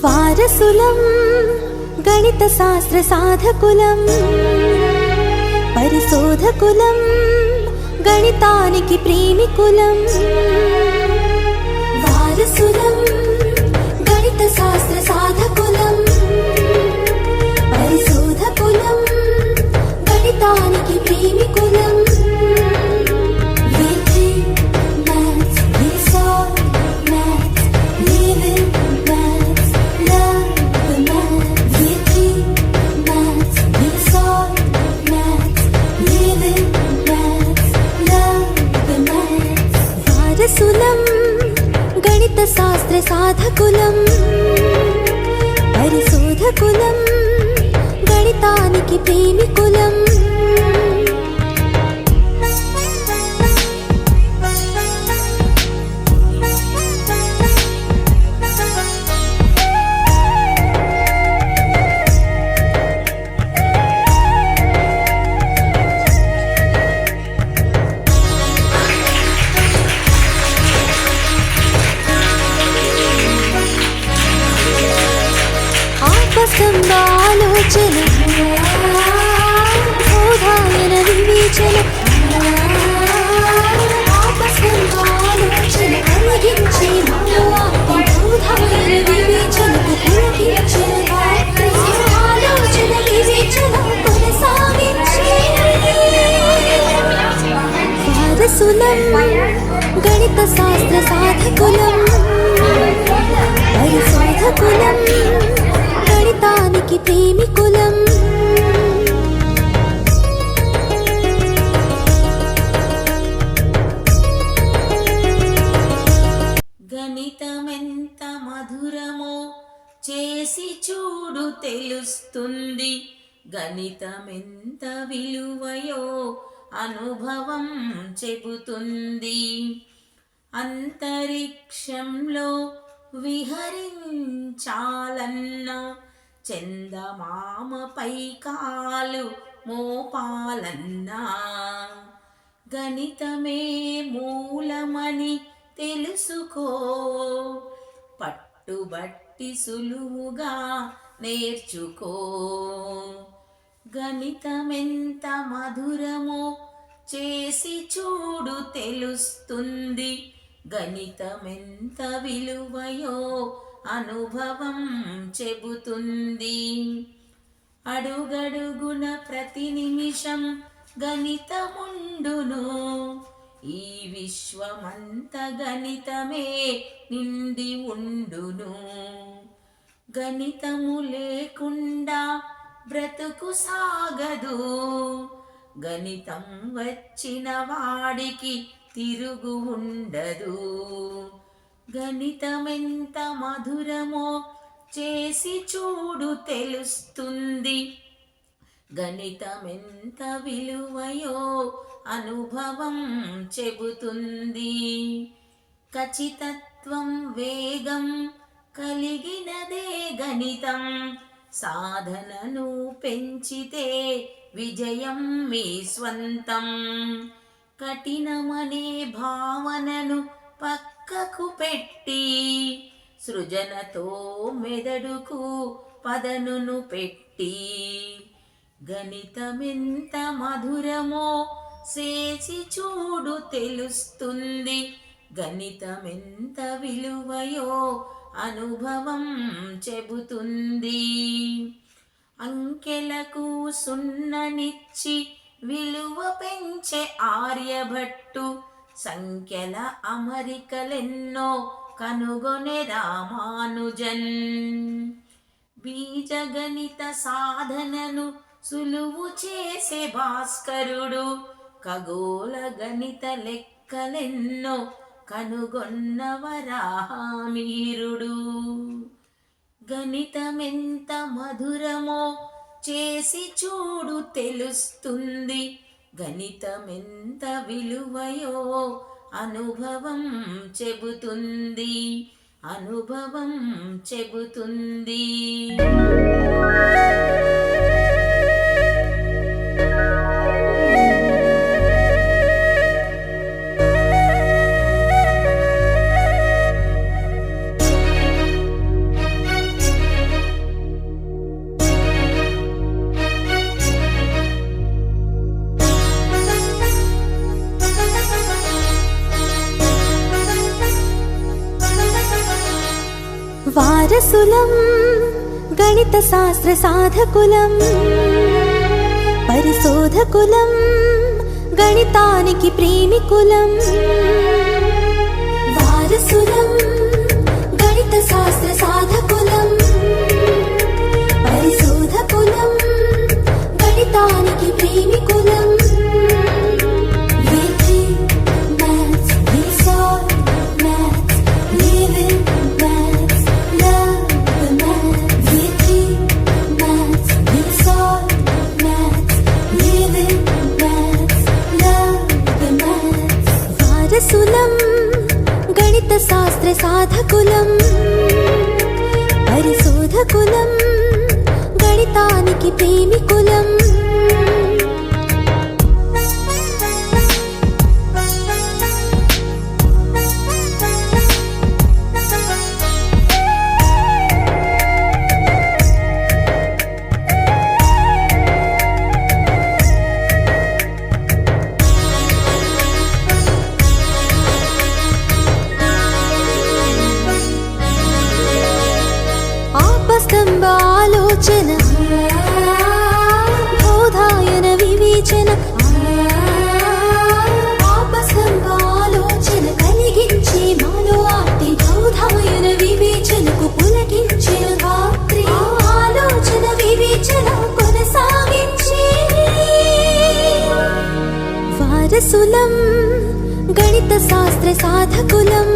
వారసులం గణిత శాస్త్ర సాధకులం, పరిశోధకులం, గణితానికి ప్రేమికులం. వారసులం గణిత శాస్త్ర సాధకులం, పరిశోధకులం, గణితానికి ప్రేమికులం. వారసులం గణిత శాస్త్ర సాధకులం, పరిశోధకులం, గణితానికి ప్రేమికులం. ఆలోచన బోధాయన వివేచన, ఆలోచన కలిగించే బోధాయన వివేచనకు కలిగించిన ఆలోచన వివేచన కొనసాగించే. వారసులం గణిత శాస్త్ర సాధకులం, పరిశోధకులం, గణితానికి ప్రేమికులం. గణితమెంత మధురమో చేసి చూడు తెలుస్తుంది, గణితమెంత విలువయో అనుభవం చెబుతుంది. అంతరిక్షంలో విహరించాలన్నా, చందమామపై కాలు మోపాలన్నా, గణితమే మూలమని తెలుసుకో. పట్టుబట్టి సులువుగా నేర్చుకో. గణితమెంత మధురమో చేసి చూడు తెలుస్తుంది, గణితమెంత విలువయో అనుభవం చెబుతుంది. అడుగడుగున ప్రతి నిమిషం గణితముండును, ఈ విశ్వమంత గణితమే నిండి ఉండును. గణితము లేకుండా బ్రతుకు సాగదు, గణితం వచ్చిన వాడికి తిరుగు ఉండదు. గణితమెంత మధురమో చేసి చూడు తెలుస్తుంది, గణితమెంత విలువయో అనుభవం చెబుతుంది. ఖచ్చితత్వం వేగం కలిగినదే గణితం, సాధనను పెంచితే విజయం మీ స్వంతం. కఠినమనే భావనను పక్కకు పెట్టి, సృజనతో మెదడుకు పదనును పెట్టి, గణితమెంత మధురమో చేసి చూడు తెలుస్తుంది, గణితమెంత విలువయో అనుభవం చెబుతుంది. అంకెలకు సున్ననిచ్చి విలువ పెంచే ఆర్యభట్టు, సంఖ్యల అమరికలెన్నో కనుగొనే రామానుజన్. బీజగణిత సాధనను సులువు చేసే భాస్కరుడు, ఖగోళ గణిత లెక్కలెన్నో కనుగొన్న వరాహమీరుడు. గణితమెంత మధురమో చేసి చూడు తెలుస్తుంది. గణితమెంత విలువయో అనుభవం చెబుతుంది. అనుభవం చెబుతుంది. వారసులం గణిత శాస్త్ర సాధకులం, పరిశోధకులం, గణితానికి ప్రేమికులం. వారసులం గణిత శాస్త్ర సాధకులం, పరిశోధకులం, గణితానికి ప్రేమికులం. వారసులం గణిత శాస్త్ర సాధకులం, పరిశోధకులం, గణితానికి ప్రేమికులం. స్తంభ ఆలోచన, బోధాయన వివేచన, ఆపస్తంభ ఆలోచన కలిగించే మాలో ఆర్తి, బోధాయన వివేచనకు పులకించిన రాత్రి, ఆలోచన వివేచన కొనసాగించే. వారసులం గణిత శాస్త్ర సాధకులం.